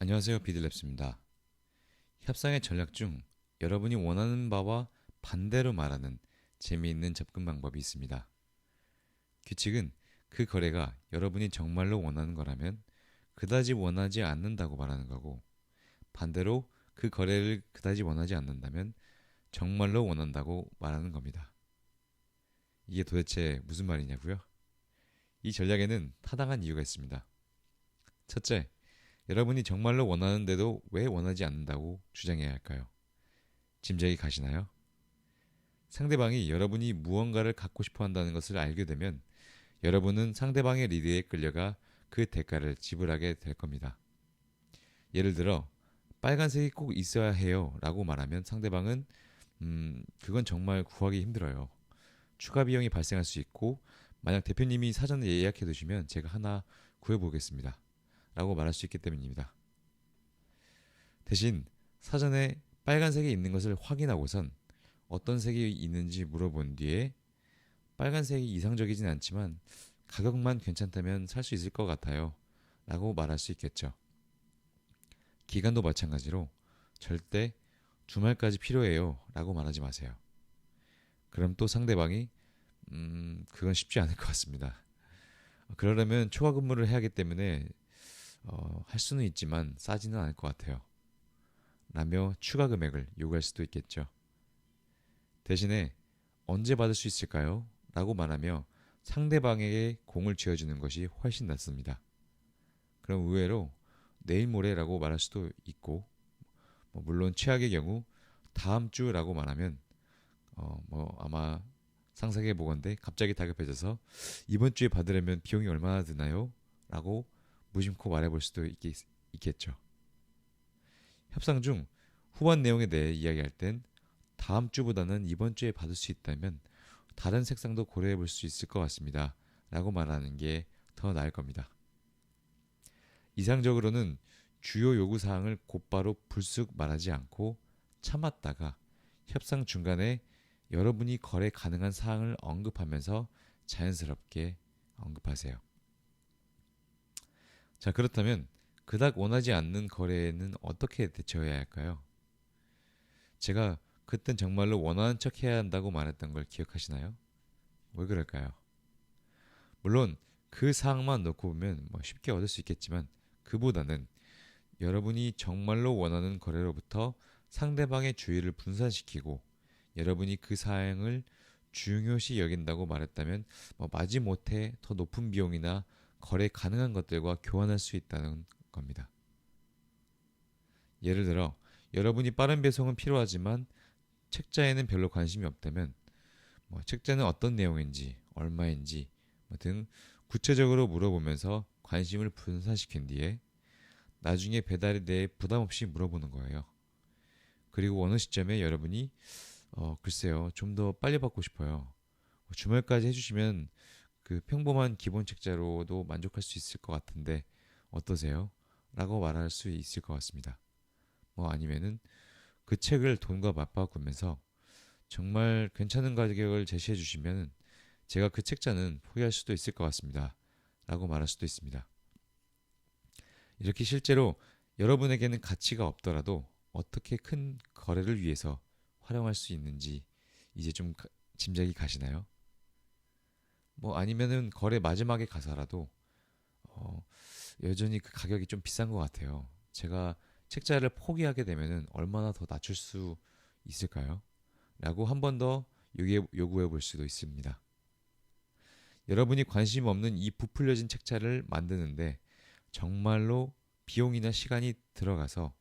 안녕하세요. 비들랩스입니다. 협상의 전략 중 여러분이 원하는 바와 반대로 말하는 재미있는 접근 방법이 있습니다. 규칙은 그 거래가 여러분이 정말로 원하는 거라면 그다지 원하지 않는다고 말하는 거고, 반대로 그 거래를 그다지 원하지 않는다면 정말로 원한다고 말하는 겁니다. 이게 도대체 무슨 말이냐고요? 이 전략에는 타당한 이유가 있습니다. 첫째, 여러분이 정말로 원하는데도 왜 원하지 않는다고 주장해야 할까요? 짐작이 가시나요? 상대방이 여러분이 무언가를 갖고 싶어 한다는 것을 알게 되면 여러분은 상대방의 리드에 끌려가 그 대가를 지불하게 될 겁니다. 예를 들어, 빨간색이 꼭 있어야 해요 라고 말하면 상대방은 그건 정말 구하기 힘들어요. 추가 비용이 발생할 수 있고, 만약 대표님이 사전에 예약해 두시면 제가 하나 구해보겠습니다 라고 말할 수 있기 때문입니다. 대신 사전에 빨간색이 있는 것을 확인하고선 어떤 색이 있는지 물어본 뒤에 빨간색이 이상적이진 않지만 가격만 괜찮다면 살 수 있을 것 같아요 라고 말할 수 있겠죠. 기간도 마찬가지로 절대 주말까지 필요해요 라고 말하지 마세요. 그럼 또 상대방이 그건 쉽지 않을 것 같습니다. 그러려면 초과 근무를 해야 하기 때문에 할 수는 있지만 싸지는 않을 것 같아요 라며 추가 금액을 요구할 수도 있겠죠. 대신에 언제 받을 수 있을까요? 라고 말하며 상대방에게 공을 쥐어주는 것이 훨씬 낫습니다. 그럼 의외로 내일 모레라고 말할 수도 있고, 물론 최악의 경우 다음 주라고 말하면 아마 상상해 보건대 갑자기 다급해져서 이번 주에 받으려면 비용이 얼마나 드나요? 라고 무심코 말해볼 수도 있겠죠. 협상 중 후반 내용에 대해 이야기할 땐 다음 주보다는 이번 주에 받을 수 있다면 다른 색상도 고려해 볼 수 있을 것 같습니다 라고 말하는 게 더 나을 겁니다. 이상적으로는 주요 요구사항을 곧바로 불쑥 말하지 않고 참았다가 협상 중간에 여러분이 거래 가능한 사항을 언급하면서 자연스럽게 언급하세요. 자, 그렇다면 그닥 원하지 않는 거래에는 어떻게 대처해야 할까요? 제가 그땐 정말로 원하는 척 해야 한다고 말했던 걸 기억하시나요? 왜 그럴까요? 물론 그 사항만 놓고 보면 쉽게 얻을 수 있겠지만, 그보다는 여러분이 정말로 원하는 거래로부터 상대방의 주의를 분산시키고 여러분이 그 사항을 중요시 여긴다고 말했다면 마지못해 더 높은 비용이나 거래 가능한 것들과 교환할 수 있다는 겁니다. 예를 들어, 여러분이 빠른 배송은 필요하지만 책자에는 별로 관심이 없다면 책자는 어떤 내용인지 얼마인지 등 구체적으로 물어보면서 관심을 분산시킨 뒤에 나중에 배달에 대해 부담 없이 물어보는 거예요. 그리고 어느 시점에 여러분이 글쎄요, 좀 더 빨리 받고 싶어요, 주말까지 해주시면 그 평범한 기본 책자로도 만족할 수 있을 것 같은데 어떠세요? 라고 말할 수 있을 것 같습니다. 아니면은 그 책을 돈과 맞바꾸면서 정말 괜찮은 가격을 제시해 주시면 제가 그 책자는 포기할 수도 있을 것 같습니다 라고 말할 수도 있습니다. 이렇게 실제로 여러분에게는 가치가 없더라도 어떻게 큰 거래를 위해서 활용할 수 있는지 이제 좀 짐작이 가시나요? 아니면은 거래 마지막에 가서라도 여전히 그 가격이 좀 비싼 것 같아요, 제가 책자를 포기하게 되면은 얼마나 더 낮출 수 있을까요? 라고 한 번 더 요구해 볼 수도 있습니다. 여러분이 관심 없는 이 부풀려진 책자를 만드는데 정말로 비용이나 시간이 들어가서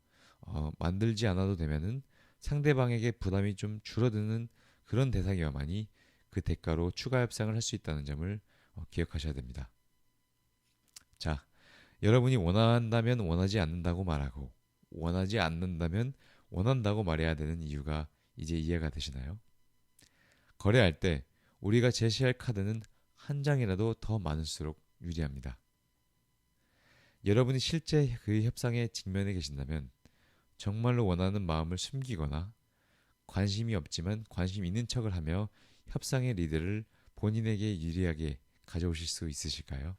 만들지 않아도 되면은 상대방에게 부담이 좀 줄어드는 그런 대상이어만이 그 대가로 추가 협상을 할 수 있다는 점을 기억하셔야 됩니다. 자, 여러분이 원한다면 원하지 않는다고 말하고 원하지 않는다면 원한다고 말해야 되는 이유가 이제 이해가 되시나요? 거래할 때 우리가 제시할 카드는 한 장이라도 더 많을수록 유리합니다. 여러분이 실제 그 협상의 직면에 계신다면 정말로 원하는 마음을 숨기거나 관심이 없지만 관심 있는 척을 하며 협상의 리드를 본인에게 유리하게 가져오실 수 있으실까요?